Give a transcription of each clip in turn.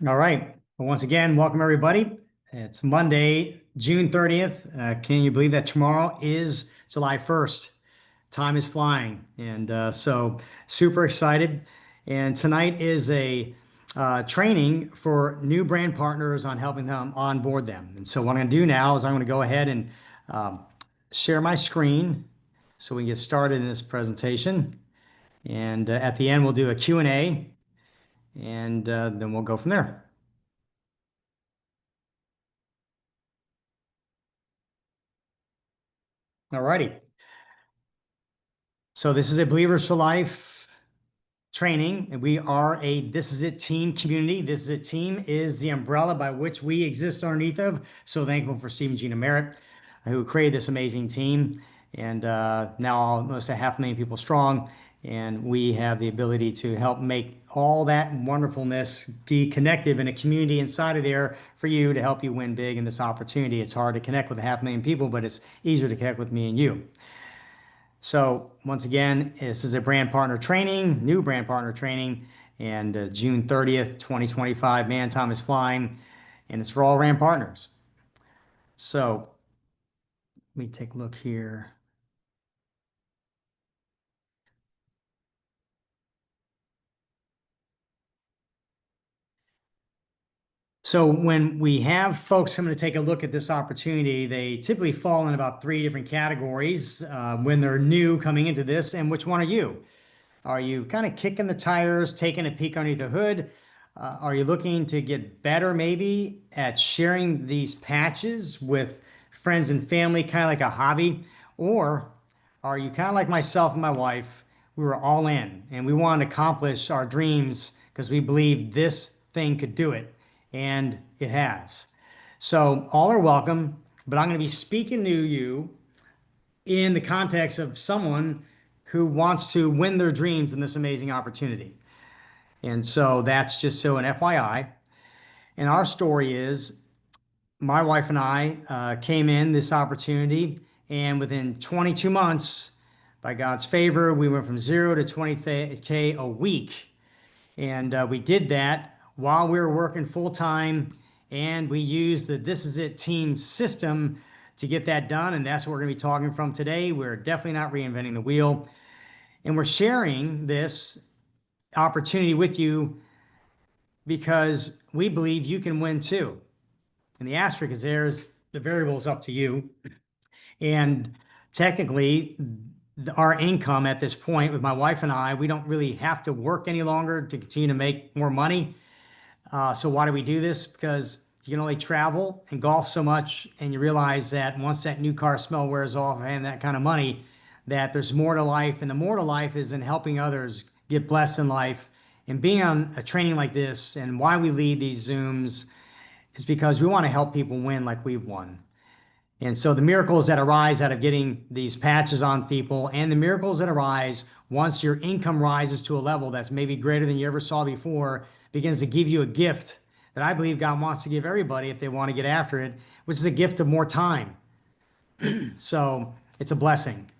All right. Well, once again, welcome everybody. It's Monday, June 30th. Can you believe that tomorrow is July 1st? Time is flying. And super excited. And tonight is a training for new brand partners on helping them onboard them. And so what I'm going to do now is I'm going to go ahead and um, share my screen so we can get started in this presentation. And at the end, we'll do a Q&A and then we'll go from there. All righty. So this is a Believers for Life training, and we are a This Is It team community. This Is It team is the umbrella by which we exist underneath of. So thankful for Steve and Gina Merritt, who created this amazing team, and now almost a 500,000 people strong. And we have the ability to help make all that wonderfulness be connective in a community inside of there for you to help you win big in this opportunity. It's hard to connect with a 500,000 people, but it's easier to connect with me and you. So once again, this is a brand partner training, new brand partner training, and June 30th, 2025. Man, time is flying, and it's for all brand partners. So let me take a look here. So when we have folks coming to take a look at this opportunity, they typically fall in about three different categories when they're new coming into this. And which one are you? Are you kind of kicking the tires, taking a peek underneath the hood? Are you looking to get better maybe at sharing these patches with friends and family, kind of like a hobby? Or are you kind of like myself and my wife? We were all in and we wanted to accomplish our dreams because we believed this thing could do it, and it has. So all are welcome, but I'm going to be speaking to you in the context of someone who wants to win their dreams in this amazing opportunity. And so that's just so an FYI. And our story is my wife and I came in this opportunity, and within 22 months, by God's favor, we went from 0 to 20K a week. And we did that while we were working full time, and we used the This Is It team system to get that done. And that's what we're going to be talking from today. We're definitely not reinventing the wheel. And we're sharing this opportunity with you because we believe you can win too. And the asterisk is there's the variable is up to you. And technically, our income at this point with my wife and I, we don't really have to work any longer to continue to make more money. So why do we do this? Because you can only travel and golf so much, and you realize that once that new car smell wears off and that kind of money, that there's more to life, and the more to life is in helping others get blessed in life. And being on a training like this, and why we lead these Zooms, is because we want to help people win like we've won. And so the miracles that arise out of getting these patches on people, and the miracles that arise once your income rises to a level that's maybe greater than you ever saw before, begins to give you a gift that I believe God wants to give everybody if they want to get after it, which is a gift of more time. So it's a blessing.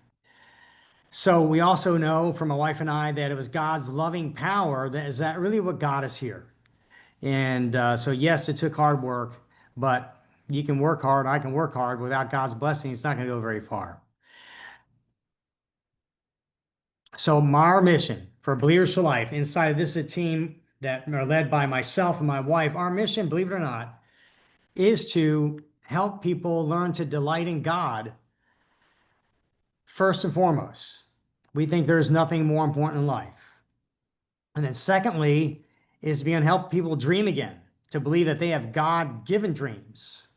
So we also know from my wife and I that it was God's loving power that is that really what got us here. And so yes, it took hard work, but you can work hard. I can work hard. Without God's blessing, it's not going to go very far. So our mission for Believers for Life inside of this is a team that are led by myself and my wife. Our mission, believe it or not, is to help people learn to delight in God first and foremost. We think there's nothing more important in life. And then secondly, is to be able to help people dream again, to believe that they have God-given dreams.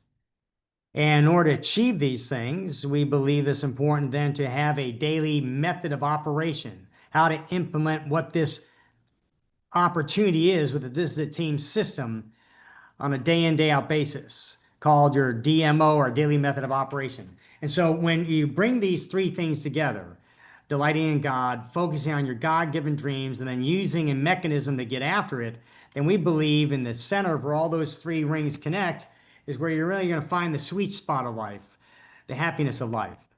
And in order to achieve these things, we believe it's important then to have a daily method of operation, how to implement what this opportunity is with the This Is It team system on a day in, day out basis, called your DMO, or daily method of operation. And so when you bring these three things together, delighting in God, focusing on your God-given dreams, and then using a mechanism to get after it, then we believe in the center of where all those three rings connect is where you're really going to find the sweet spot of life, the happiness of life.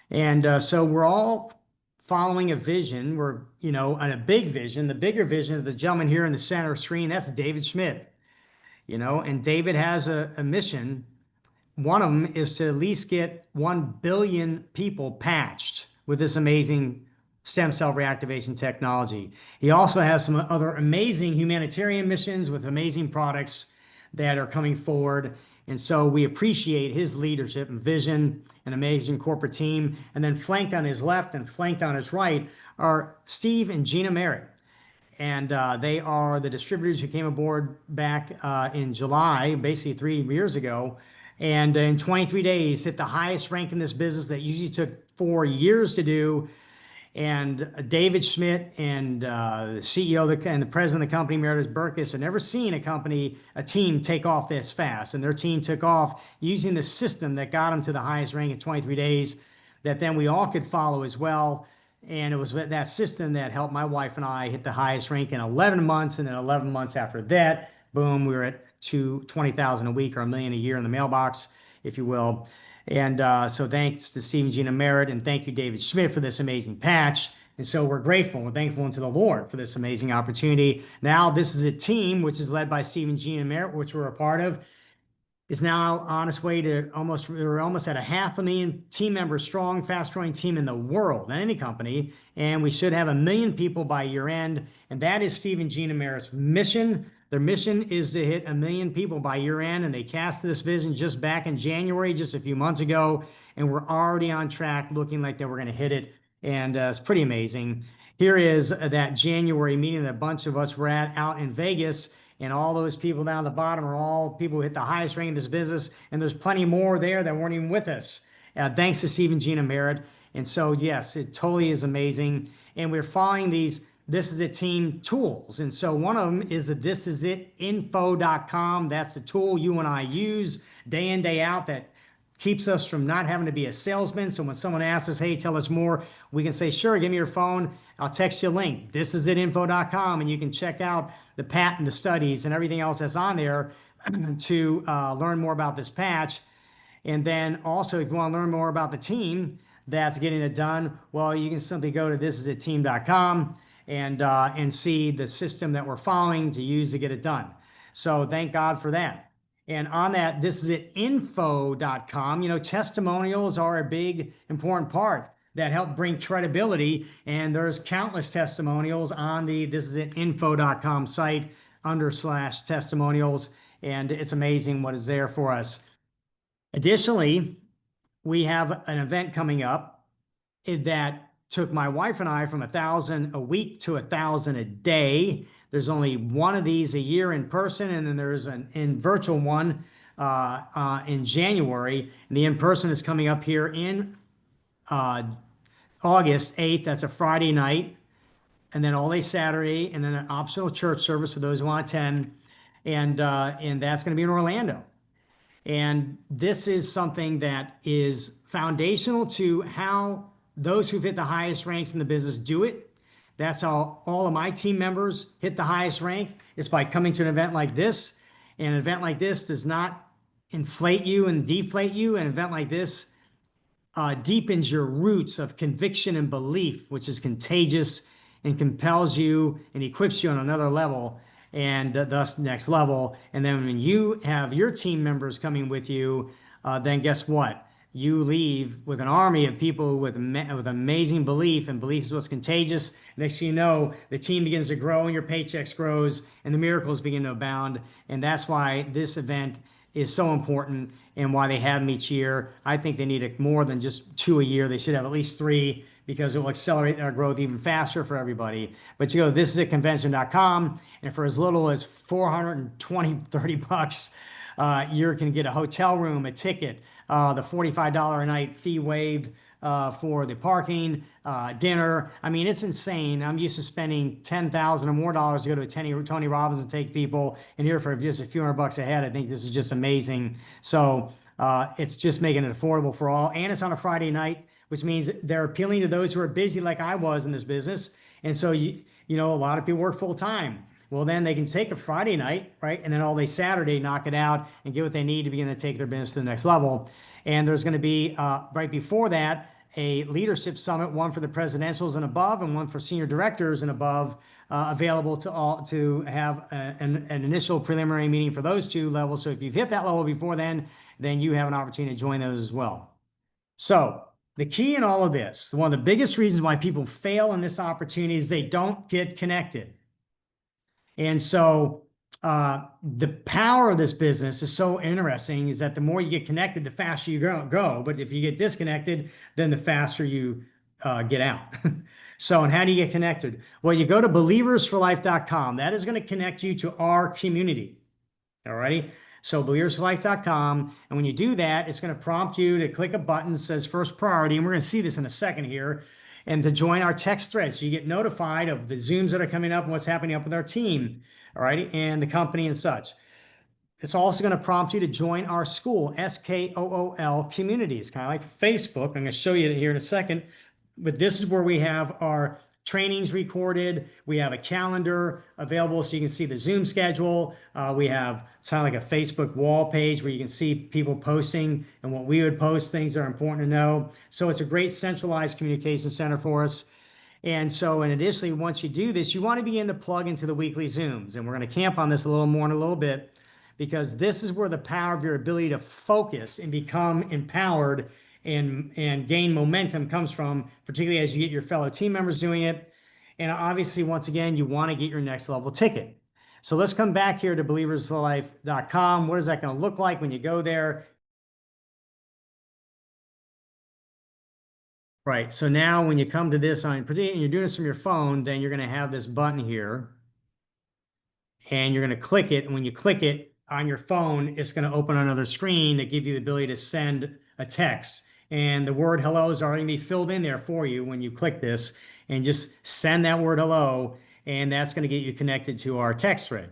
And so we're all following a vision. We're, on a big vision, the bigger vision of the gentleman here in the center screen. That's David Schmidt, and David has a mission. One of them is to at least get 1 billion people patched with this amazing stem cell reactivation technology. He also has some other amazing humanitarian missions with amazing products that are coming forward. And so we appreciate his leadership and vision, an amazing corporate team. And then flanked on his left and flanked on his right are Steve and Gina Merritt. And they are the distributors who came aboard back in July, basically 3 years ago. And in 23 days, hit the highest rank in this business that usually took 4 years to do. And David Schmidt and the CEO and the president of the company, Meredith Burke, have never seen a team take off this fast. And their team took off using the system that got them to the highest rank in 23 days that then we all could follow as well. And it was that system that helped my wife and I hit the highest rank in 11 months. And then 11 months after that, boom, we were at 20,000 a week or $1 million a year in the mailbox, if you will. And so thanks to Steve and Gina Merritt, and thank you, David Schmidt, for this amazing patch. And so we're grateful. We're thankful unto the Lord for this amazing opportunity. Now, this is a team which is led by Steve and Gina Merritt, which we're a part of, is now on its way to we're almost at 500,000 team members strong, fast growing team in the world, in any company. And we should have 1 million people by year end. And that is Steve and Gina Merritt's mission. Their mission is to hit 1 million people by year end. And they cast this vision just back in January, just a few months ago. And we're already on track, looking like that we're going to hit it. And it's pretty amazing. Here is that January meeting that a bunch of us were at out in Vegas. And all those people down at the bottom are all people who hit the highest rank in this business. And there's plenty more there that weren't even with us. Thanks to Steve and Gina Merritt. And so, yes, it totally is amazing. And we're following these This Is It team tools. And so one of them is the thisisitinfo.com. That's the tool you and I use day in, day out that keeps us from not having to be a salesman. So when someone asks us, hey, tell us more, we can say, sure, give me your phone. I'll text you a link, thisisitinfo.com, and you can check out the patent, the studies, and everything else that's on there to learn more about this patch. And then also, if you want to learn more about the team that's getting it done, well, you can simply go to thisisitteam.com and see the system that we're following to use to get it done. So thank God for that. And on that, thisisitinfo.com, testimonials are a big, important part that help bring credibility. And there's countless testimonials on the thisisitinfo.com site /testimonials. And it's amazing what is there for us. Additionally, we have an event coming up that took my wife and I from 1,000 a week to 1,000 a day. There's only one of these a year in person, and then there's an in virtual one in January. And the in-person is coming up here in August 8th. That's a Friday night, and then all day Saturday, and then an optional church service for those who want to attend. And that's going to be in Orlando. And this is something that is foundational to how those who've hit the highest ranks in the business do it. That's how all of my team members hit the highest rank. It's by coming to an event like this. And an event like this does not inflate you and deflate you. An event like this deepens your roots of conviction and belief, which is contagious and compels you and equips you on another level, and thus next level. And then when you have your team members coming with you, then guess what? You leave with an army of people with amazing belief, and belief is what's contagious. Next thing you know, the team begins to grow and your paychecks grows and the miracles begin to abound. And that's why this event is so important and why they have them each year. I think they need more than just 2 a year. They should have at least 3, because it will accelerate our growth even faster for everybody. But you go to thisisitconvention.com, and for as little as $420-$30, you can get a hotel room, a ticket, the $45 a night fee waived for the parking, dinner. I mean, it's insane. I'm used to spending $10,000 or more dollars to go to a Tony Robbins and take people, and here for just a few $100 a head. I think this is just amazing. So it's just making it affordable for all, and it's on a Friday night, which means they're appealing to those who are busy like I was in this business. And so, a lot of people work full time. Well, then they can take a Friday night, right? And then all day Saturday, knock it out and get what they need to begin to take their business to the next level. And there's going to be, right before that, a leadership summit, one for the presidentials and above, and one for senior directors and above, available to all to have an initial preliminary meeting for those two levels. So if you've hit that level before then you have an opportunity to join those as well. So the key in all of this, one of the biggest reasons why people fail in this opportunity is they don't get connected. And so the power of this business is so interesting, is that the more you get connected, the faster you go. But if you get disconnected, then the faster you get out. So, and how do you get connected? Well, you go to believersforlife.com. That is going to connect you to our community. All righty. So believersforlife.com. And when you do that, it's going to prompt you to click a button that says first priority. And we're going to see this in a second here. And to join our text thread. So you get notified of the Zooms that are coming up and what's happening up with our team. All righty. And the company and such. It's also going to prompt you to join our school, SKOOL community. It's kind of like Facebook. I'm going to show you it here in a second. But this is where we have our trainings recorded. We have a calendar available so you can see the Zoom schedule. We have kind of like a Facebook wall page where you can see people posting and what we would post, things that are important to know. So it's a great centralized communication center for us. And so, and additionally, once you do this, you want to begin to plug into the weekly Zooms. And we're going to camp on this a little more in a little bit, because this is where the power of your ability to focus and become empowered and gain momentum comes from, particularly as you get your fellow team members doing it. And obviously, once again, you want to get your next level ticket. So let's come back here to believersforlife.com. What is that going to look like when you go there? Right. So now when you come to this and you're doing this from your phone, then you're going to have this button here and you're going to click it. And when you click it on your phone, it's going to open another screen that gives you the ability to send a text. And the word hello is already going to be filled in there for you when you click this, and just send that word hello. And that's going to get you connected to our text thread.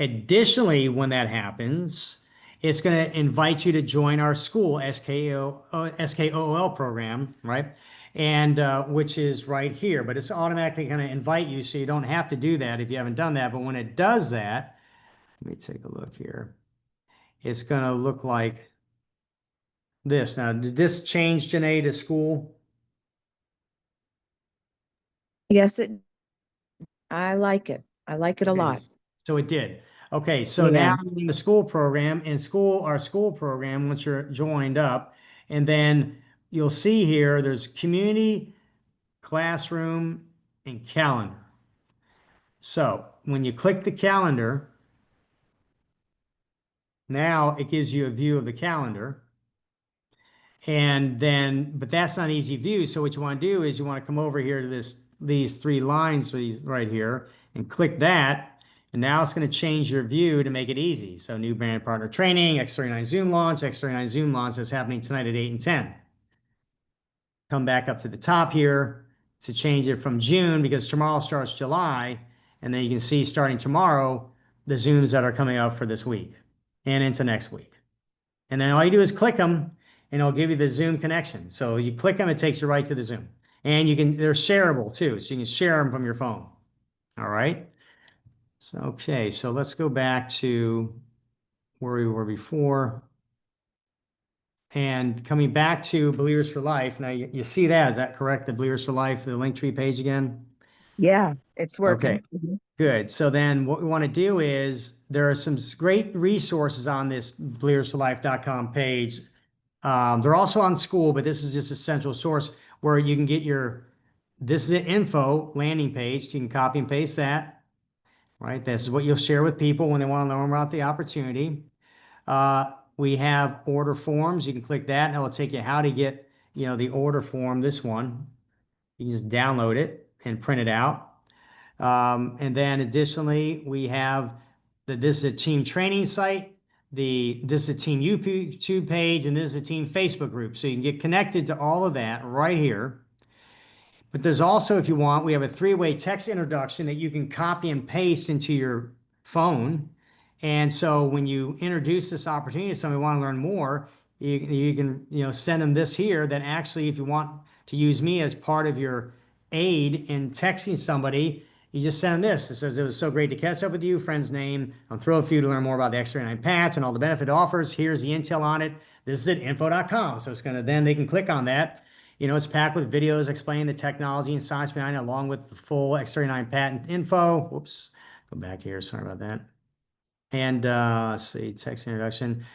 Additionally, when that happens, it's going to invite you to join our school SKOOL program, right? And which is right here, but it's automatically going to invite you, so you don't have to do that if you haven't done that. But when it does that, let me take a look here. It's going to look like this. Now, did this change, Janae, to school? Yes, I like it. I like it a lot. So it did. Okay, so now you're in the school program, and our school program, once you're joined up, and then you'll see here, there's community, classroom, and calendar. So when you click the calendar, now it gives you a view of the calendar. And then, but that's not an easy view. So what you want to do is you want to come over here to these three lines right here and click that. And now it's going to change your view to make it easy. So new brand partner training, X39 Zoom launch, X39 Zoom launch is happening tonight at 8 and 10. Come back up to the top here to change it from June, because tomorrow starts July. And then you can see starting tomorrow, the Zooms that are coming up for this week and into next week. And then all you do is click them and it'll give you the Zoom connection. So you click them, it takes you right to the Zoom. And they're shareable too. So you can share them from your phone. All right. So, okay. So let's go back to where we were before. And coming back to Believers for Life. Now you see that, is that correct? The Believers for Life, the Linktree page again? Yeah, it's working. Okay, good. So then what we want to do is, there are some great resources on this believersforlife.com page. They're also on school, but this is just a central source where you can get this is an info landing page. You can copy and paste that, right? This is what you'll share with people when they want to learn about the opportunity. We have order forms. You can click that and it will take you how to get, the order form, this one. You can just download it and print it out. And then additionally, we have this is a team training site. This is a team YouTube page, and this is a team Facebook group. So you can get connected to all of that right here. But there's also, if you want, we have a 3-way text introduction that you can copy and paste into your phone. And so when you introduce this opportunity to somebody who want to learn more, you can send them this here. That actually, if you want to use me as part of your aid in texting somebody, you just send them this. It says, "It was so great to catch up with you. Friend's name. I'm thrilled for you to learn more about the X39 patch and all the benefit it offers. Here's the intel on it. This is at info.com." So it's going to, then they can click on that. It's packed with videos explaining the technology and science behind it, along with the full X39 patent info. Whoops, go back here. Sorry about that. And let's see, text introduction.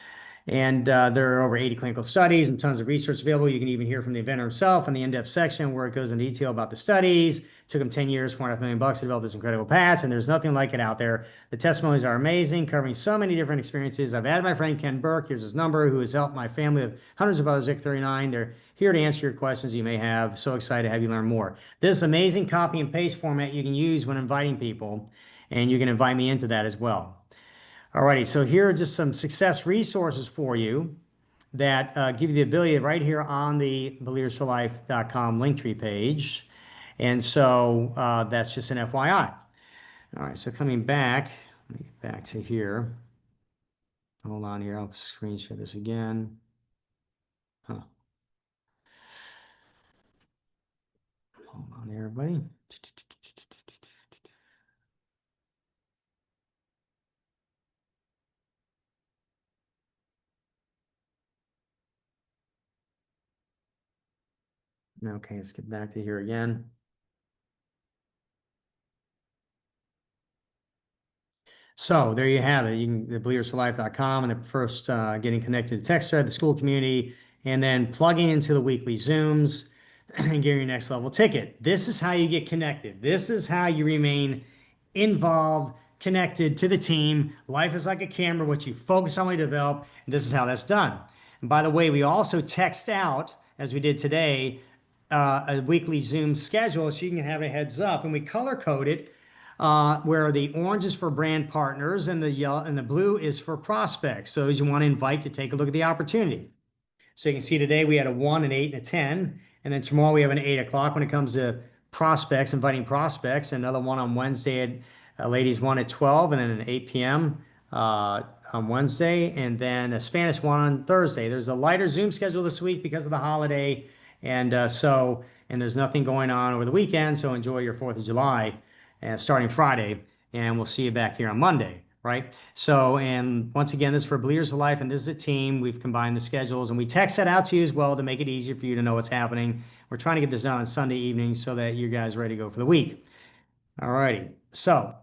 And there are over 80 clinical studies and tons of research available. You can even hear from the inventor himself in the in-depth section where it goes into detail about the studies. It took him 10 years, $4.5 million to develop this incredible patch, and there's nothing like it out there. The testimonies are amazing, covering so many different experiences. I've added my friend Ken Burke, here's his number, who has helped my family with hundreds of others, X39. They're here to answer your questions you may have. So excited to have you learn more. This amazing copy and paste format you can use when inviting people, and you can invite me into that as well. Alrighty, so here are just some success resources for you that give you the ability right here on the believersforlife.com Linktree page. And so that's just an FYI. All right, so coming back, let me get back to here. Hold on here, I'll screen share this again. Huh. Hold on here, everybody. Okay, let's get back to here again. So there you have it. You can the believersforlife.com and the first getting connected to the text thread, the school community, and then plugging into the weekly Zooms and getting your next level ticket. This is how you get connected. This is how you remain involved, connected to the team. Life is like a camera, what you focus on, we develop, and this is how that's done. And by the way, we also text out, as we did today, a weekly Zoom schedule so you can have a heads up, and we color code it where the orange is for brand partners and the yellow and the blue is for prospects. Those you want to invite to take a look at the opportunity. So you can see today we had a 1, an 8, and a 10. And then tomorrow we have an 8 o'clock when it comes to prospects, inviting prospects. Another one on Wednesday at ladies one at 12, and then an 8 p.m. On Wednesday, and then a Spanish one on Thursday. There's a lighter Zoom schedule this week because of the holiday. And and there's nothing going on over the weekend. So enjoy your 4th of July starting Friday. And we'll see you back here on Monday. Right. So, and once again, this is for Believers of Life, and this is a team. We've combined the schedules, and we text that out to you as well to make it easier for you to know what's happening. We're trying to get this done on Sunday evening so that you guys are ready to go for the week. All righty. So,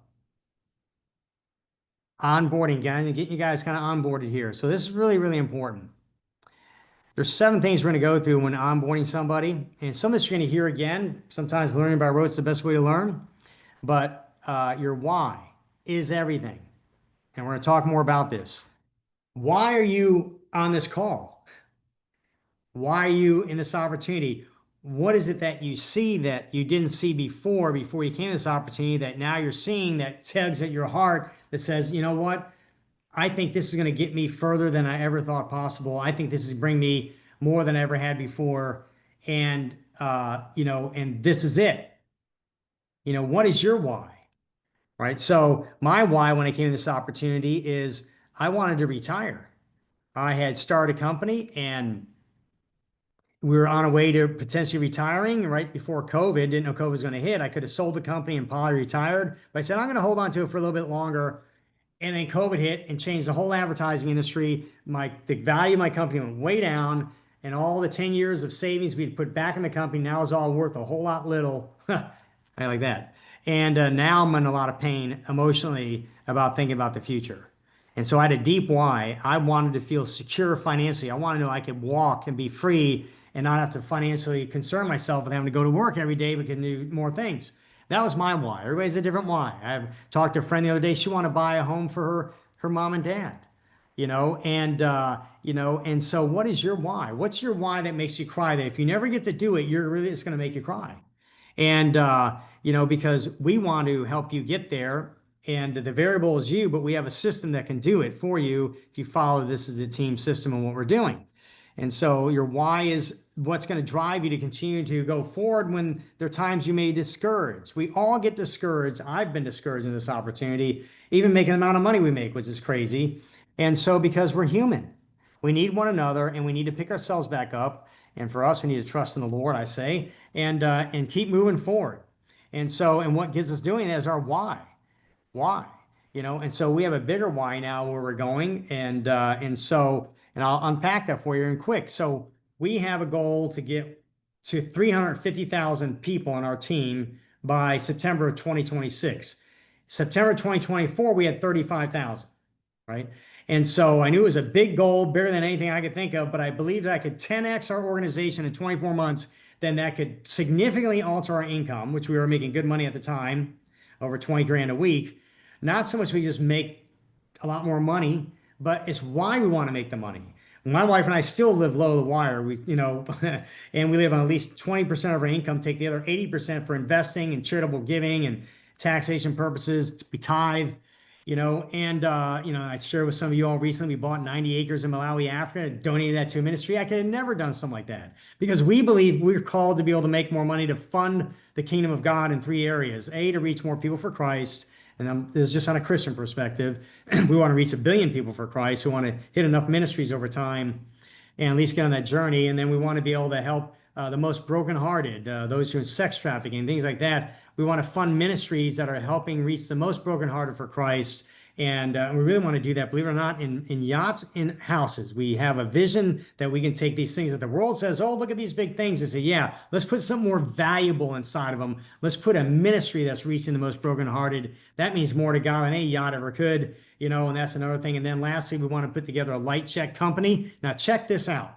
onboarding, guys, and getting you guys kind of onboarded here. So, this is really, really important. There's 7 things we're going to go through when onboarding somebody, and some of this you're going to hear again. Sometimes learning by rote is the best way to learn, but your why is everything. And we're going to talk more about this. Why are you on this call? Why are you in this opportunity? What is it that you see that you didn't see before you came to this opportunity that now you're seeing that tugs at your heart that says, you know what? I think this is going to get me further than I ever thought possible. I think this is bring me more than I ever had before. And, and this is it. What is your why? Right. So my why when I came to this opportunity is I wanted to retire. I had started a company and we were on our way to potentially retiring right before COVID. Didn't know COVID was going to hit. I could have sold the company and probably retired, but I said, I'm going to hold on to it for a little bit longer. And then COVID hit and changed the whole advertising industry. The value of my company went way down, and all the 10 years of savings we'd put back in the company now is all worth a whole lot little. I like that. And now I'm in a lot of pain emotionally about thinking about the future. And so I had a deep why. I wanted to feel secure financially. I wanted to know I could walk and be free and not have to financially concern myself with having to go to work every day but can do more things. That was my why. Everybody's a different why. I talked to a friend the other day. She wanted to buy a home for her mom and dad, and so what is your why? What's your why that makes you cry? That if you never get to do it, it's going to make you cry. And, because we want to help you get there, and the variable is you, but we have a system that can do it for you if you follow this as a team system and what we're doing. And so your why is what's going to drive you to continue to go forward when there are times you may discourage. We all get discouraged. I've been discouraged in this opportunity, even making the amount of money we make, which is crazy. And so because we're human, we need one another and we need to pick ourselves back up. And for us, we need to trust in the Lord, I say, and keep moving forward. And what gets us doing that is our why. Why? And so we have a bigger why now where we're going. And I'll unpack that for you in quick. So we have a goal to get to 350,000 people on our team by September of 2026. September 2024, we had 35,000, right? And so I knew it was a big goal, bigger than anything I could think of, but I believed I could 10x our organization in 24 months. Then that could significantly alter our income, which we were making good money at the time, over 20 grand a week. Not so much we just make a lot more money, but it's why we want to make the money. My wife and I still live low the wire. And we live on at least 20% of our income, take the other 80% for investing and charitable giving and taxation purposes, we tithe, I shared with some of you all recently, we bought 90 acres in Malawi, Africa, donated that to a ministry. I could have never done something like that because we believe we're called to be able to make more money to fund the kingdom of God in three areas. A, to reach more people for Christ. And this is just on a Christian perspective. We want to reach 1 billion people for Christ. We want to hit enough ministries over time and at least get on that journey. And then we want to be able to help the most brokenhearted, those who are in sex trafficking, things like that. We want to fund ministries that are helping reach the most brokenhearted for Christ. And we really want to do that, believe it or not, in yachts, in houses. We have a vision that we can take these things that the world says, oh, look at these big things, and say, yeah, let's put something more valuable inside of them. Let's put a ministry that's reaching the most brokenhearted. That means more to God than any yacht ever could, and that's another thing. And then lastly, we want to put together a light jet company. Now, check this out.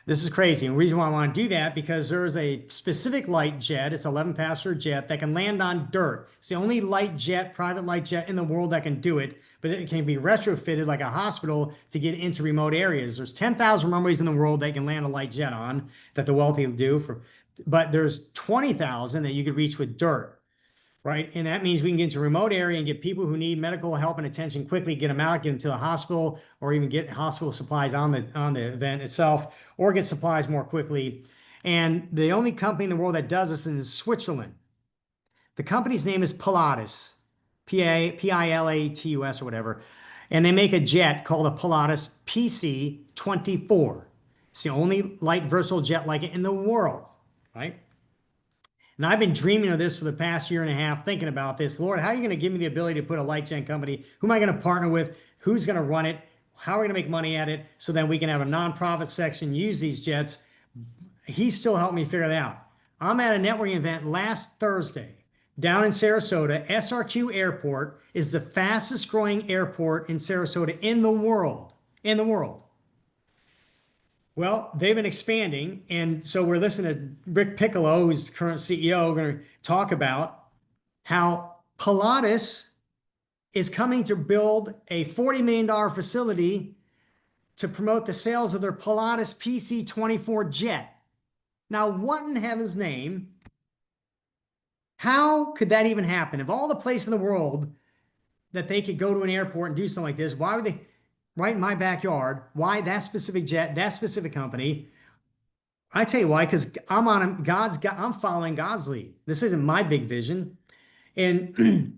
This is crazy. And the reason why I want to do that, because there's a specific light jet, it's 11-passenger jet that can land on dirt. It's the only light jet, private light jet in the world that can do it, but it can be retrofitted like a hospital to get into remote areas. There's 10,000 runways in the world that can land a light jet on that the wealthy do, but there's 20,000 that you could reach with dirt. Right. And that means we can get into a remote area and get people who need medical help and attention quickly, get them out, get them to the hospital, or even get hospital supplies on the event itself, or get supplies more quickly. And the only company in the world that does this is Switzerland. The company's name is Pilatus, Pilatus or whatever. And they make a jet called a Pilatus PC-24. It's the only light versatile jet like it in the world, right? And I've been dreaming of this for the past year and a half, thinking about this. Lord, how are you going to give me the ability to put a light jet company? Who am I going to partner with? Who's going to run it? How are we going to make money at it so then we can have a nonprofit section, use these jets? He still helped me figure that out. I'm at a networking event last Thursday down in Sarasota. SRQ Airport is the fastest growing airport in Sarasota in the world. In the world. Well, they've been expanding, and so we're listening to Rick Piccolo, who's the current CEO, going to talk about how Pilatus is coming to build a $40 million facility to promote the sales of their Pilatus PC-24 jet. Now, what in heaven's name, how could that even happen? Of all the places in the world that they could go to an airport and do something like this, why would they... right in my backyard? Why that specific jet, that specific company? I tell you why, because I'm following God's lead. This isn't my big vision, and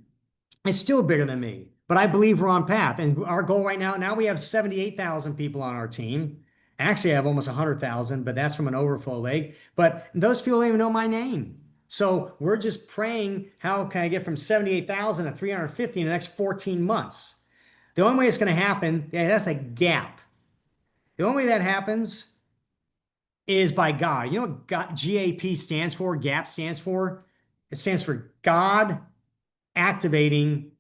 it's still bigger than me. But I believe we're on path. And our goal right now we have 78,000 people on our team. Actually, I have almost 100,000, but that's from an overflow leg. But those people don't even know my name. So we're just praying, how can I get from 78,000 to 350 in the next 14 months? The only way it's going to happen, that's a gap. The only way that happens is by God. You know what GAP stands for? GAP stands for? It stands for God activating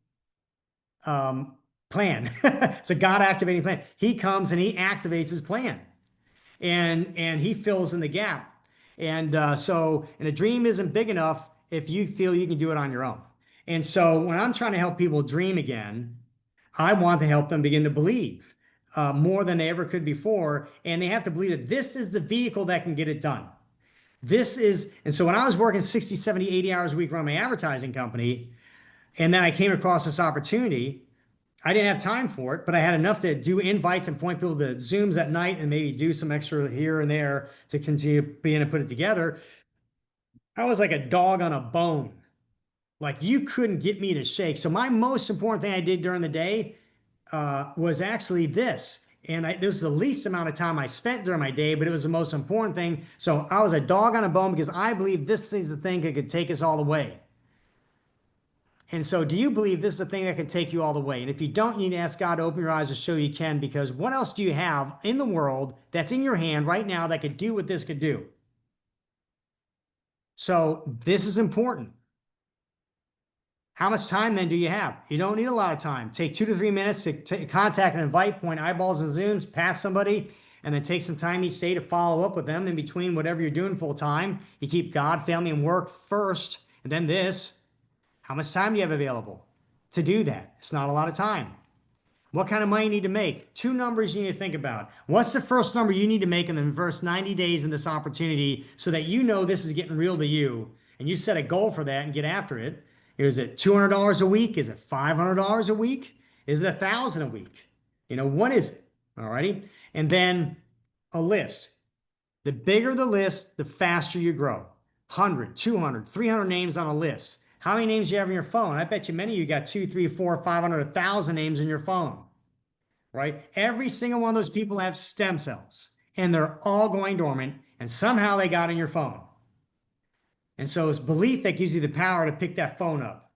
plan. It's a God activating plan. He comes and he activates his plan, and he fills in the gap. And a dream isn't big enough if you feel you can do it on your own. And so when I'm trying to help people dream again, I want to help them begin to believe more than they ever could before. And they have to believe that this is the vehicle that can get it done. And so when I was working 60, 70, 80 hours a week running my advertising company, and then I came across this opportunity, I didn't have time for it, but I had enough to do invites and point people to Zooms at night and maybe do some extra here and there to continue being able to put it together. I was like a dog on a bone. Like, you couldn't get me to shake. So my most important thing I did during the day was actually this. And this was the least amount of time I spent during my day, but it was the most important thing. So I was a dog on a bone because I believe this is the thing that could take us all the way. And so do you believe this is the thing that could take you all the way? And if you don't, you need to ask God to open your eyes to show you can, because what else do you have in the world that's in your hand right now that could do what this could do? So this is important. How much time then do you have? You don't need a lot of time. Take 2 to 3 minutes to contact and invite, point eyeballs and zooms, pass somebody, and then take some time each day to follow up with them in between whatever you're doing full time. You keep God, family, and work first, and then this. How much time do you have available to do that? It's not a lot of time. What kind of money you need to make? Two numbers you need to think about. What's the first number you need to make in the first 90 days in this opportunity so that you know this is getting real to you and you set a goal for that and get after it? Is it $200 a week? Is it $500 a week? Is it 1,000 a week? What is it? All righty. And then a list. The bigger the list, the faster you grow. 100, 200, 300 names on a list. How many names do you have in your phone? I bet you many of you got 2, 3, 4, 500, 1,000 names in your phone, right? Every single one of those people have stem cells and they're all going dormant and somehow they got in your phone. And so it's belief that gives you the power to pick that phone up.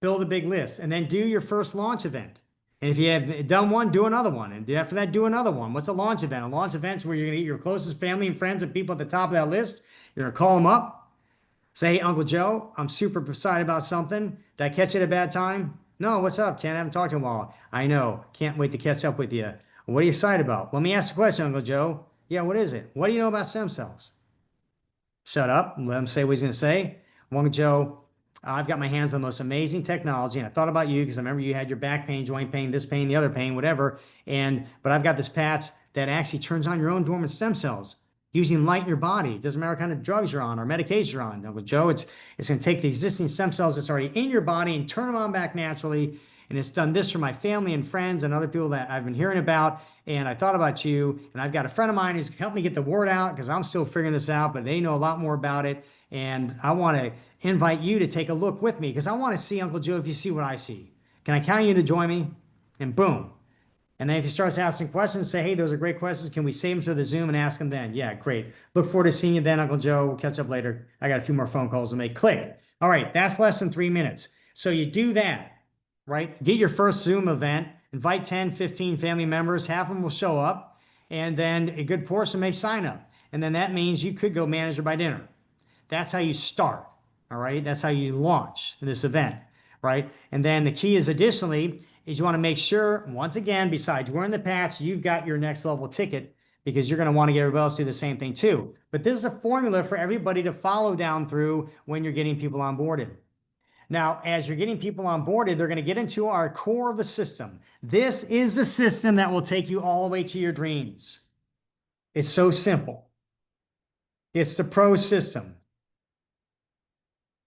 Build a big list and then do your first launch event. And if you have done one, do another one. And after that, do another one. What's a launch event? A launch event is where you're going to get your closest family and friends and people at the top of that list. You're going to call them up. Say, hey, Uncle Joe, I'm super excited about something. Did I catch you at a bad time? No, what's up, Ken? I haven't talked to you in a while. I know. Can't wait to catch up with you. What are you excited about? Let me ask the question, Uncle Joe. Yeah, what is it? What do you know about stem cells? Shut up and let him say what he's going to say. Uncle Joe, I've got my hands on the most amazing technology, and I thought about you because I remember you had your back pain, joint pain, this pain, the other pain, whatever. But I've got this patch that actually turns on your own dormant stem cells using light in your body. It doesn't matter what kind of drugs you're on or medication you're on. Uncle Joe, it's going to take the existing stem cells that's already in your body and turn them on back naturally. And it's done this for my family and friends and other people that I've been hearing about. And I thought about you. And I've got a friend of mine who's helped me get the word out because I'm still figuring this out, but they know a lot more about it. And I want to invite you to take a look with me because I want to see, Uncle Joe, if you see what I see. Can I count you to join me? And boom. And then if he starts asking questions, say, hey, those are great questions. Can we save them to the Zoom and ask them then? Yeah, great. Look forward to seeing you then, Uncle Joe. We'll catch up later. I got a few more phone calls to make. Click. All right, that's less than 3 minutes. So you do that, right? Get your first Zoom event, invite 10, 15 family members, half of them will show up, and then a good portion may sign up. And then that means you could go manager by dinner. That's how you start, all right? That's how you launch this event, right? And then the key is additionally, is you want to make sure, once again, besides wearing the patch, you've got your next level ticket because you're going to want to get everybody else to do the same thing too. But this is a formula for everybody to follow down through when you're getting people onboarded. Now, as you're getting people onboarded, they're going to get into our core of the system. This is the system that will take you all the way to your dreams. It's so simple. It's the pro system,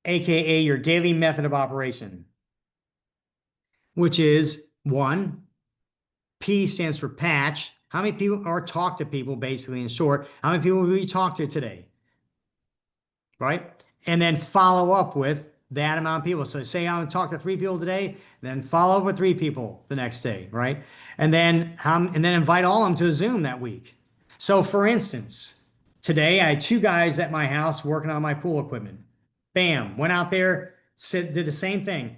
AKA your daily method of operation, which is one, P stands for patch. How many people or talk to people, basically, in short? How many people will we talk to today? Right? And then follow up with that amount of people. So say I'm going to talk to 3 people today, then follow up with 3 people the next day, right? And then invite all of them to a Zoom that week. So for instance, today I had 2 guys at my house working on my pool equipment. Bam, went out there, did the same thing.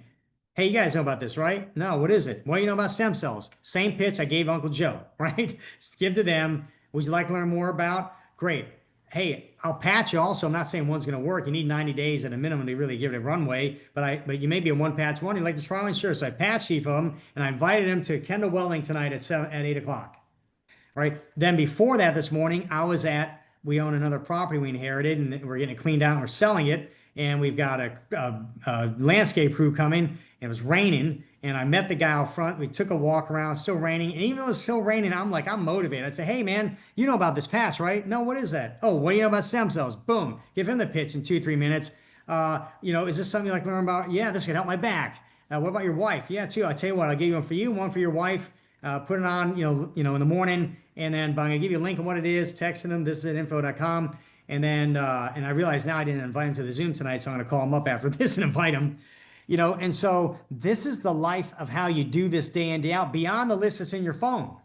Hey, you guys know about this, right? No, what is it? What do you know about stem cells? Same pitch I gave Uncle Joe, right? Give to them. Would you like to learn more about? Great. Hey, I'll patch you also. I'm not saying one's going to work. You need 90 days at a minimum to really give it a runway, but you may be a one patch one. You'd like to try one? Sure. So I patched each of them and I invited him to Kendall Welding tonight at 8 o'clock. Right. Then before that, this morning, we own another property we inherited and we're getting it cleaned out and we're selling it. And we've got a landscape crew coming. It was raining, and I met the guy out front. We took a walk around. It's still raining, and even though it's still raining, I'm motivated. I'd say, "Hey, man, you know about this patch, right? No, what is that? Oh, what do you know about stem cells? Boom, give him the pitch in 2, 3 minutes. Is this something you like to learn about? Yeah, this could help my back. What about your wife? Yeah, too. I'll tell you what, I'll give you one for you, one for your wife. Put it on, in the morning, but I'm gonna give you a link on what it is. Texting them. This is at info.com. And then, and I realized now I didn't invite him to the Zoom tonight, so I'm going to call him up after this and invite him. And so this is the life of how you do this day in, day out, beyond the list that's in your phone.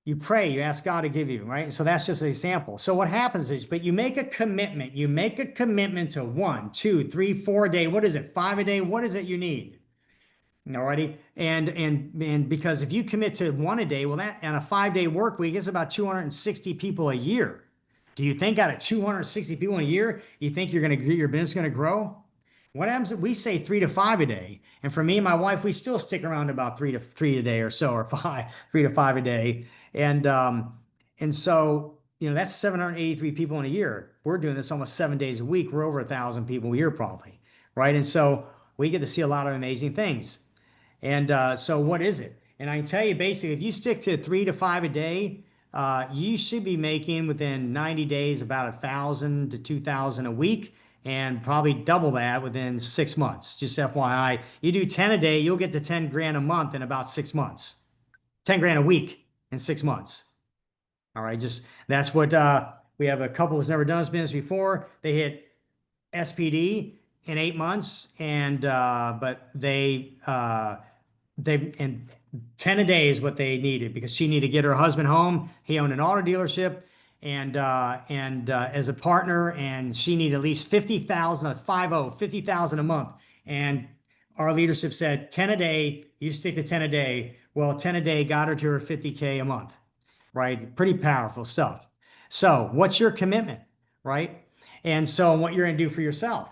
You pray, you ask God to give you, right? So that's just an example. So what happens is, but you make a commitment. You make a commitment to 1, 2, 3, 4 a day. What is it? 5 a day? What is it you need? Alrighty. And because if you commit to 1 a day, well, that and a 5-day work week is about 260 people a year. Do you think out of 260 people in a year, you think your business going to grow? What happens if we say 3 to 5 a day? And for me and my wife, we still stick around about three a day or so, or five, 3 to 5 a day. And so, that's 783 people in a year. We're doing this almost 7 days a week. We're over 1,000 people a year probably, right? And so we get to see a lot of amazing things. And so what is it? And I can tell you basically, if you stick to 3 to 5 a day, you should be making within 90 days about 1,000 to 2,000 a week, and probably double that within 6 months. Just FYI, you do 10 a day, you'll get to 10 grand a month in about 6 months, 10 grand a week in 6 months. All right, just that's what we have a couple who's never done this business before. They hit SPD in 8 months, and but they and 10 a day is what they needed because she needed to get her husband home. He owned an auto dealership and as a partner, and she needed at least 50,000, 50,000 a month. And our leadership said 10 a day, you stick to 10 a day. Well, 10 a day got her to her 50K a month, right? Pretty powerful stuff. So what's your commitment, right? And so what you're going to do for yourself.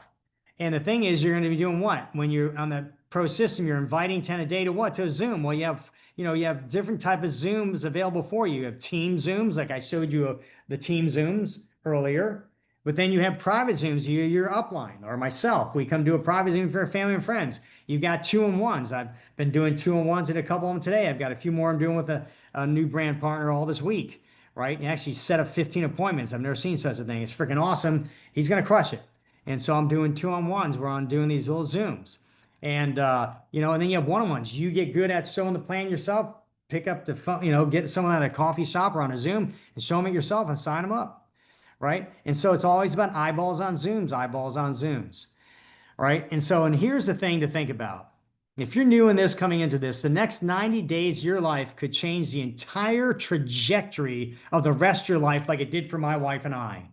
And the thing is, you're going to be doing what? When you're on the pro system, you're inviting 10 a day to what? To a Zoom. Well, you have different type of Zooms available for you. You have team Zooms, like I showed you the team Zooms earlier. But then you have private Zooms, your upline or myself. We come do a private Zoom for family and friends. You've got 2-on-1s. I've been doing 2-on-1s and a couple of them today. I've got a few more I'm doing with a new brand partner all this week, right? And actually set up 15 appointments. I've never seen such a thing. It's freaking awesome. He's going to crush it. And so I'm doing 2-on-1s where I'm doing these little Zooms. And, and then you have one-on-ones. You get good at showing the plan yourself, pick up the phone, get someone at a coffee shop or on a Zoom and show them it yourself and sign them up, right? And so it's always about eyeballs on Zooms, eyeballs on Zooms, right? And here's the thing to think about. If you're new in this, coming into this, the next 90 days of your life could change the entire trajectory of the rest of your life like it did for my wife and I.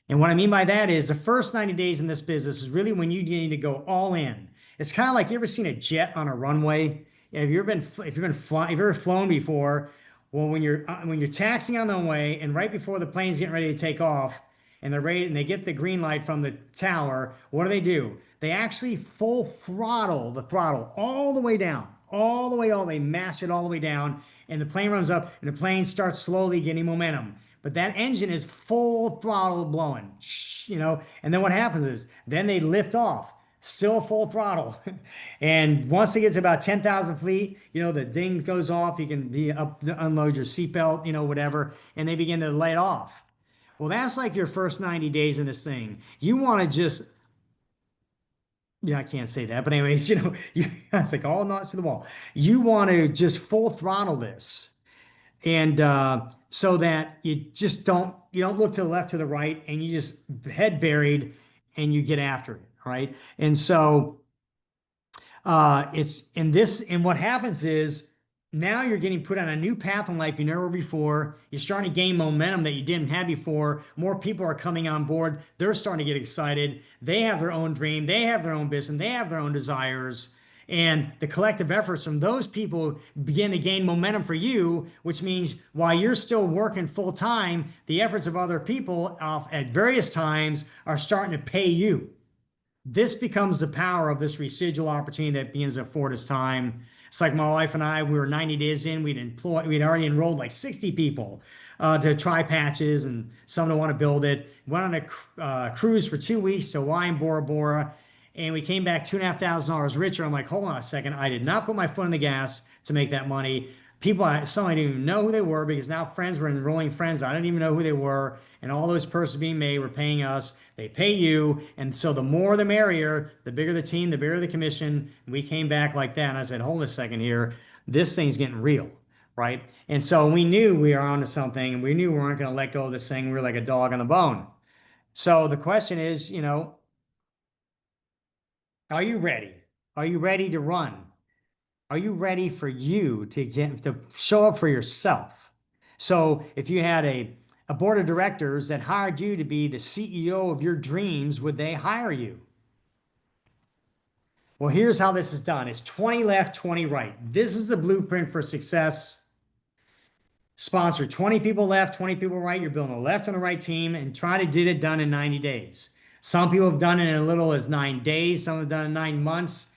And what I mean by that is the first 90 days in this business is really when you need to go all in. It's kind of like, you ever seen a jet on a runway? If you've ever flown before, well, when you're taxiing on the runway and right before the plane's getting ready to take off and they get the green light from the tower, what do? They actually full throttle the throttle all the way down, they mash it all the way down, and the plane runs up and the plane starts slowly getting momentum. But that engine is full throttle blowing, and then what happens is then they lift off, still full throttle. And once it gets about 10,000 feet, the ding goes off. You can unload your seatbelt, whatever, and they begin to let off. Well, that's like your first 90 days in this thing. You want to just, yeah, I can't say that, but anyways, it's like all nuts to the wall. You want to just full throttle this. And so that you don't look to the left, to the right, and you just head buried and you get after it, right? And so and what happens is now you're getting put on a new path in life you never were before. You're starting to gain momentum that you didn't have before. More people are coming on board. They're starting to get excited. They have their own dream. They have their own business. They have their own desires. And the collective efforts from those people begin to gain momentum for you, which means while you're still working full time, the efforts of other people at various times are starting to pay you. This becomes the power of this residual opportunity that begins to afford us time. It's like my wife and I, we were 90 days in, we'd already enrolled like 60 people to try patches and some to want to build it. Went on a cruise for 2 weeks to Hawaii and Bora Bora, and we came back $2,500 richer. I'm like, hold on a second. I did not put my foot on the gas to make that money. Some I didn't even know who they were because now friends were enrolling friends. I didn't even know who they were. And all those purchases being made were paying us. They pay you. And so the more the merrier, the bigger the team, the bigger the commission. And we came back like that. And I said, hold a second here. This thing's getting real, right? And so we knew we were onto something, and we knew we weren't going to let go of this thing. We were like a dog on the bone. So the question is, are you ready? Are you ready to run? Are you ready for you to show up for yourself? So if you had a board of directors that hired you to be the CEO of your dreams, would they hire you? Well, here's how this is done. It's 20 left, 20 right. This is the blueprint for success. sponsor 20 people left, 20 people right. You're building a left and a right team and try to get it done in 90 days. Some people have done it in as little as 9 days. Some have done it in 9 months,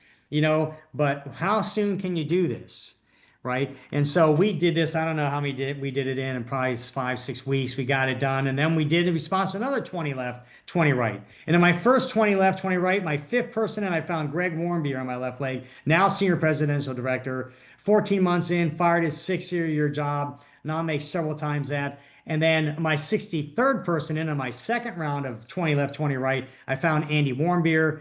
but how soon can you do this? Right. And so we did this. I don't know how many we did it in probably 5, 6 weeks. We got it done. And then we sponsored another 20 left, 20 right. And in my first 20 left, 20 right, my fifth person, and I found Greg Warmbier on my left leg, now senior presidential director, 14 months in, fired his 6-year job. Now makes several times that. And then my 63rd person in on my second round of 20 left, 20 right, I found Andy Hoser.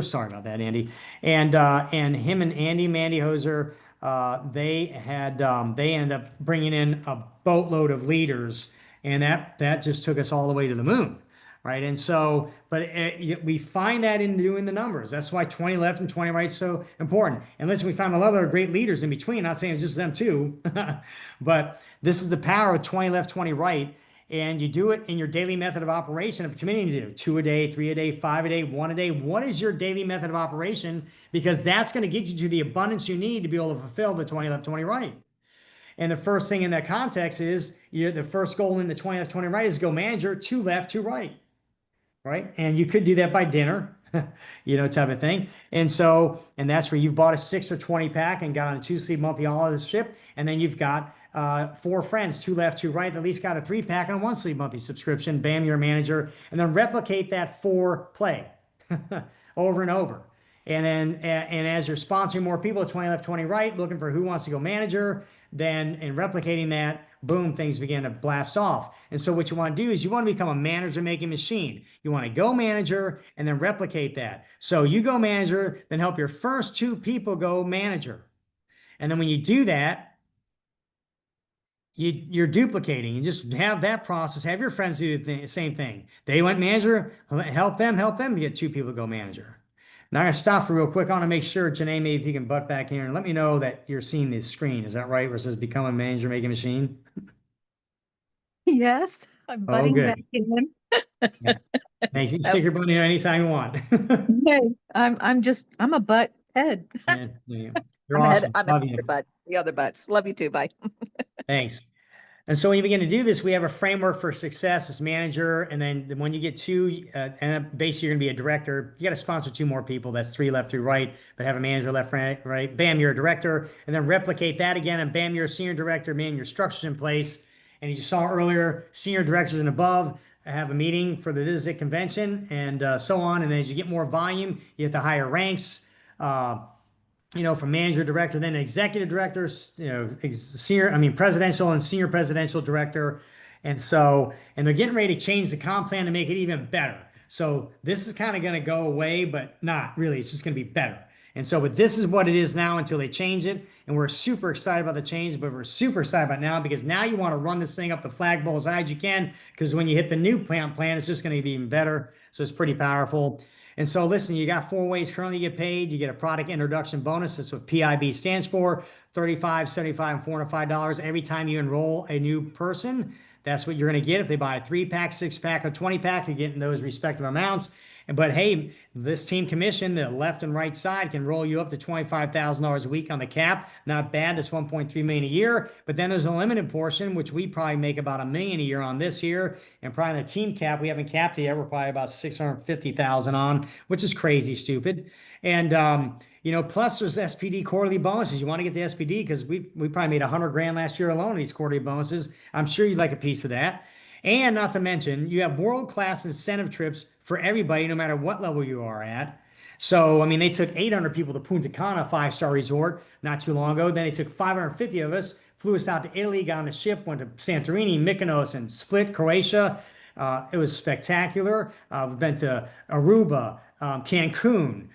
Sorry about that, Andy. And him and Mandy Hoser, they ended up bringing in a boatload of leaders, and that just took us all the way to the moon, right? And so, but we find that in doing the numbers. That's why 20 left and 20 right is so important. And listen, we found a lot of other great leaders in between. Not saying it's just them too, but this is the power of 20 left, 20 right. And you do it in your daily method of operation of committing to do 2 a day, 3 a day, 5 a day, 1 a day. What is your daily method of operation? Because that's going to get you to the abundance you need to be able to fulfill the 20 left, 20 right. And the first thing in that context is the first goal in the 20 left, 20 right is go manager, 2 left, 2 right. Right. And you could do that by dinner, type of thing. And that's where you've bought a 6 or 20 pack and got on a 2-sleep monthly holiday. And then you've got 4 friends, 2 left, 2 right, at least got a 3-pack and a 1-sleep monthly subscription. Bam, you're a manager. And then replicate that for play over and over. And as you're sponsoring more people, 20 left, 20 right, looking for who wants to go manager, then in replicating that, boom, things begin to blast off. And so what you want to do is you want to become a manager making machine. You want to go manager and then replicate that. So you go manager, then help your first 2 people go manager. And then when you do that, you're duplicating. You just have that process. Have your friends do the same thing. They went manager, help them to get 2 people to go manager. Now I'm going to stop for real quick. I want to make sure, Janae, maybe if you can butt back here and let me know that you're seeing this screen. Is that right? Where it says become a manager making machine? Yes, I'm Oh, butting back good. in. Yeah. Thanks. You can stick your butt in here anytime you want. Okay, I'm a butt head. Yeah, yeah. You're awesome. I'm a Love other you. butt. The other butts. Love you too. Bye. Thanks. And so when you begin to do this, we have a framework for success as manager. And then when you get 2, and basically you're going to be a director, you got to sponsor 2 more people. That's 3 left, 3 right, but have a manager left, right. Bam, you're a director. And then replicate that again. And bam, you're a senior director. Man, your structure's in place. And as you saw earlier, senior directors and above have a meeting for the visit convention and so on. And as you get more volume, you get the higher ranks. From manager, director, then executive director, presidential and senior presidential director. And they're getting ready to change the comp plan to make it even better. So this is kind of going to go away, but not really. It's just going to be better. But this is what it is now until they change it. And we're super excited about the change, but we're super excited about now because now you want to run this thing up the flagpole as high as you can. Because when you hit the new plan, it's just going to be even better. So it's pretty powerful. And so listen, you got 4 ways currently you get paid. You get a product introduction bonus. That's what PIB stands for. $35, $75, and $405 every time you enroll a new person. That's what you're going to get. If they buy a 3-pack, 6-pack, or 20-pack, you're getting those respective amounts. But hey, this team commission, the left and right side, can roll you up to $25,000 a week on the cap. Not bad. That's $1.3 million a year. But then there's a limited portion, which we probably make about $1 million a year on this year. And probably the team cap, we haven't capped it yet. We're probably about $650,000 on, which is crazy stupid. And plus there's SPD quarterly bonuses. You want to get the SPD because we probably made $100,000 last year alone in these quarterly bonuses. I'm sure you'd like a piece of that. And not to mention, you have world-class incentive trips for everybody, no matter what level you are at. So, they took 800 people to Punta Cana, 5-star resort, not too long ago. Then they took 550 of us, flew us out to Italy, got on a ship, went to Santorini, Mykonos, and Split, Croatia. It was spectacular. We've been to Aruba, Cancun,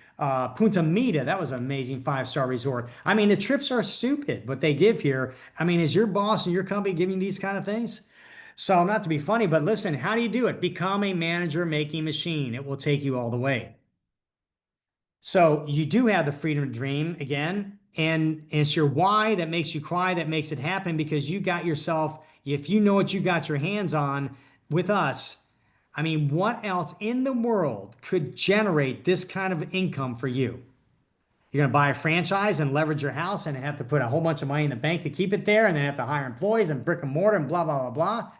Punta Mita. That was an amazing 5-star resort. The trips are stupid, what they give here. Is your boss and your company giving you these kind of things? So not to be funny, but listen, how do you do it? Become a manager making machine. It will take you all the way. So you do have the freedom to dream again. And it's your why that makes you cry, that makes it happen because you got yourself, if you know what you got your hands on with us, what else in the world could generate this kind of income for you? You're going to buy a franchise and leverage your house and have to put a whole bunch of money in the bank to keep it there and then have to hire employees and brick and mortar and blah, blah, blah, blah.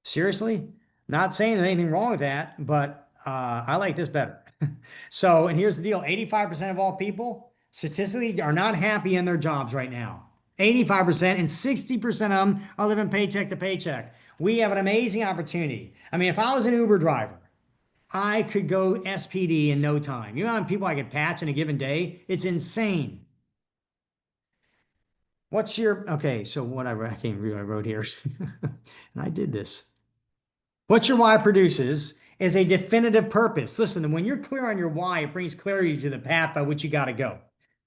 Seriously? Not saying there's anything wrong with that, but I like this better. So, and here's the deal, 85% of all people statistically are not happy in their jobs right now. 85% and 60% of them are living paycheck to paycheck. We have an amazing opportunity. I mean, if I was an Uber driver, I could go SPD in no time. You know how many people I could patch in a given day? It's insane. What's your, okay, so what I wrote, I can't read what I wrote here. And I did this. What your why produces is a definitive purpose. Listen, when you're clear on your why, it brings clarity to the path by which you got to go.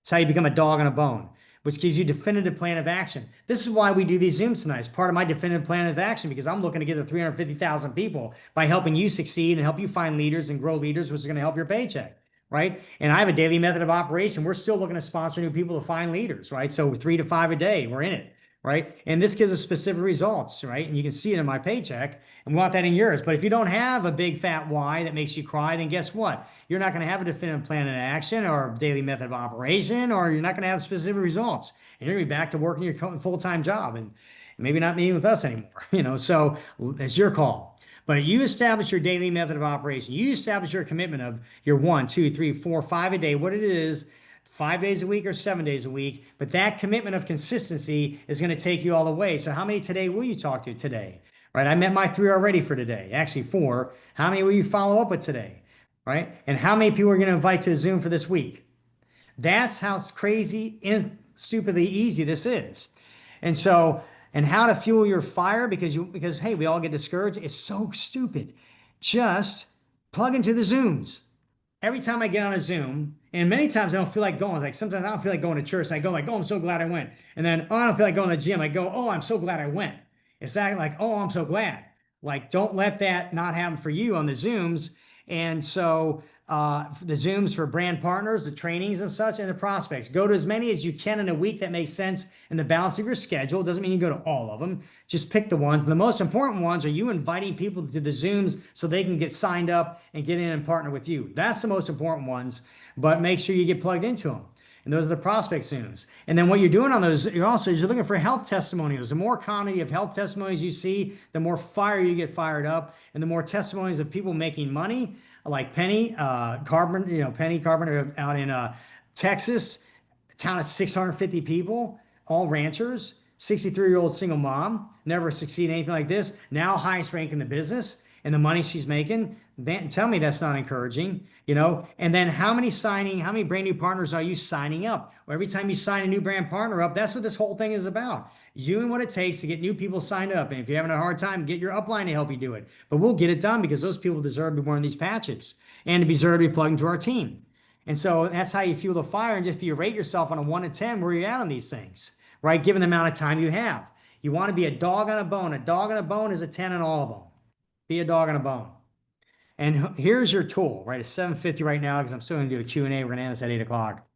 It's how you become a dog on a bone, which gives you definitive plan of action. This is why we do these Zooms tonight. It's part of my definitive plan of action because I'm looking to get to 350,000 people by helping you succeed and help you find leaders and grow leaders, which is going to help your paycheck. Right. And I have a daily method of operation. We're still looking to sponsor new people to find leaders. Right. So 3 to 5 a day, we're in it. Right. And this gives us specific results. Right. And you can see it in my paycheck. And we want that in yours. But if you don't have a big fat why that makes you cry, then guess what? You're not going to have a definitive plan of action or a daily method of operation, or you're not going to have specific results. And you're going to be back to working your full-time job and maybe not meeting with us anymore. So it's your call. But you establish your daily method of operation. You establish your commitment of your 1, 2, 3, 4, 5 a day, what it is, 5 days a week or 7 days a week. But that commitment of consistency is going to take you all the way. So how many today will you talk to today? Right? I met my 3 already for today, actually 4. How many will you follow up with today? Right? And how many people are going to invite to a Zoom for this week? That's how crazy and stupidly easy this is. And so, and how to fuel your fire because hey, we all get discouraged. It's so stupid. Just plug into the Zooms. Every time I get on a Zoom, and many times I don't feel like going. Like sometimes I don't feel like going to church. And I go like, oh, I'm so glad I went. And then, oh, I don't feel like going to the gym. I go, oh, I'm so glad I went. It's not like, oh, I'm so glad. Like, don't let that not happen for you on the Zooms. And so the Zooms for brand partners, the trainings and such, and the prospects. Go to as many as you can in a week that makes sense in the balance of your schedule. It doesn't mean you go to all of them. Just pick the ones. The most important ones are you inviting people to the Zooms so they can get signed up and get in and partner with you. That's the most important ones, but make sure you get plugged into them. And those are the prospect Zooms. And then what you're doing on those, you're looking for health testimonials. The more quantity of health testimonies you see, the more fire you get fired up, and the more testimonies of people making money, like Penny Carpenter, Penny Carpenter out in Texas, a town of 650 people, all ranchers, 63-year-old single mom, never succeeded in anything like this, now highest rank in the business, and the money she's making. Tell me that's not encouraging, And then how many brand new partners are you signing up? Well, every time you sign a new brand partner up, that's what this whole thing is about. You and what it takes to get new people signed up. And if you're having a hard time, get your upline to help you do it. But we'll get it done because those people deserve to be wearing these patches and to deserve to be plugged into our team. And so that's how you fuel the fire. And just if you rate yourself on a 1 to 10, where you're at on these things, right? Given the amount of time you have. You want to be a dog on a bone. A dog on a bone is a 10 on all of them. Be a dog on a bone. And here's your tool, right? It's 7:50 right now because I'm still going to do a Q&A. We're going to end this at 8 o'clock.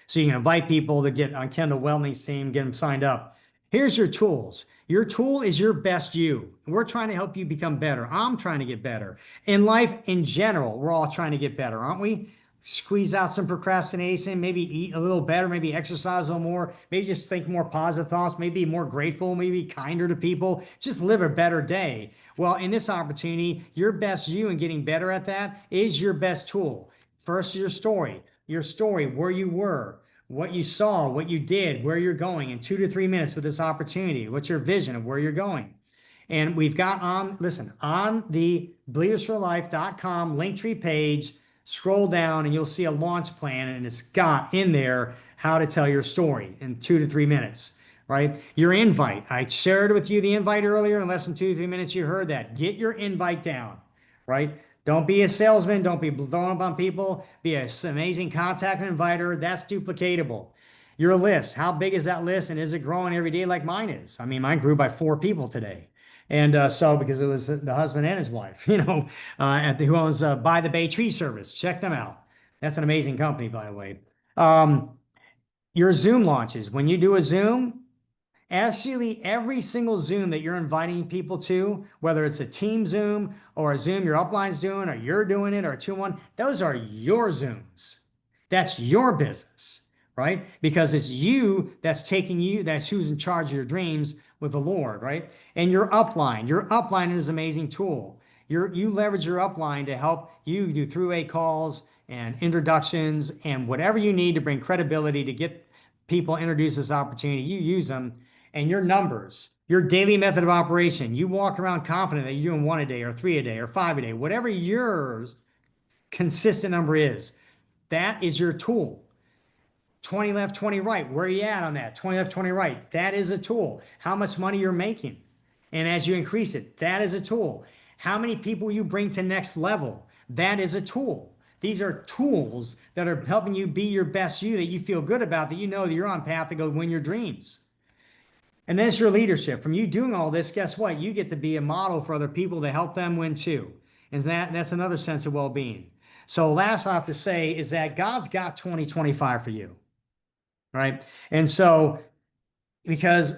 So you can invite people to get on Kendall Wellness team, get them signed up. Here's your tools. Your tool is your best you. We're trying to help you become better. I'm trying to get better. In life in general, we're all trying to get better, aren't we? Squeeze out some procrastination, maybe eat a little better, maybe exercise a little more, maybe just think more positive thoughts, maybe be more grateful, maybe kinder to people, just live a better day. Well, in this opportunity, your best you and getting better at that is your best tool. First, your story, where you were, what you saw, what you did, where you're going in 2 to 3 minutes with this opportunity. What's your vision of where you're going? And we've got on the believersforlife.com Linktree page, scroll down and you'll see a launch plan, and it's got in there how to tell your story in 2 to 3 minutes, right? Your invite. I shared with you the invite earlier in less than 2 to 3 minutes. You heard that. Get your invite down, right? Don't be a salesman. Don't be throwing up on people. Be an amazing contact and inviter. That's duplicatable. Your list. How big is that list? And is it growing every day like mine is? I mean, mine grew by 4 people today. And so because it was the husband and his wife, who owns By the Bay Tree Service. Check them out. That's an amazing company, by the way. Your Zoom launches. When you do a Zoom, actually, every single Zoom that you're inviting people to, whether it's a team Zoom or a Zoom your upline's doing or you're doing it or a 2-1, those are your Zooms. That's your business, right? Because it's you that's taking you, that's who's in charge of your dreams with the Lord, right? And your upline is an amazing tool. You leverage your upline to help you do through-way calls and introductions and whatever you need to bring credibility to get people introduced to this opportunity. You use them and your numbers, your daily method of operation. You walk around confident that you're doing 1 a day or 3 a day or 5 a day, whatever your consistent number is. That is your tool. 20 left, 20 right. Where are you at on that? 20 left, 20 right. That is a tool. How much money you're making. And as you increase it, that is a tool. How many people you bring to next level. That is a tool. These are tools that are helping you be your best you that you feel good about, that you know that you're on path to go win your dreams. And then it's your leadership. From you doing all this, guess what? You get to be a model for other people to help them win too. And that's another sense of well-being. So last I have to say is that God's got 2025 for you, right? And so because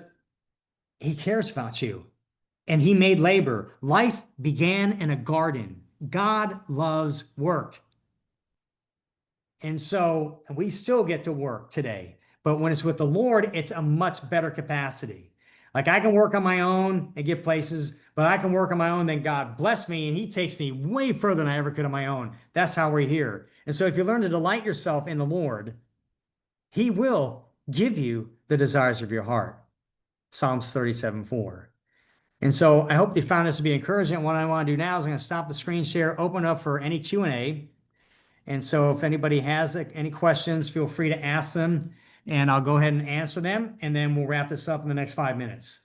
he cares about you and he made labor. Life began in a garden. God loves work. And so we still get to work today. But when it's with the Lord, it's a much better capacity. Like I can work on my own and get places, but I can work on my own, then God bless me and he takes me way further than I ever could on my own. That's how we're here. And so if you learn to delight yourself in the Lord, he will give you the desires of your heart. Psalms 37:4. And so I hope you found this to be encouraging. What I want to do now is I'm going to stop the screen share, open up for any Q&A. And so if anybody has any questions, feel free to ask them and I'll go ahead and answer them. And then we'll wrap this up in the next 5 minutes.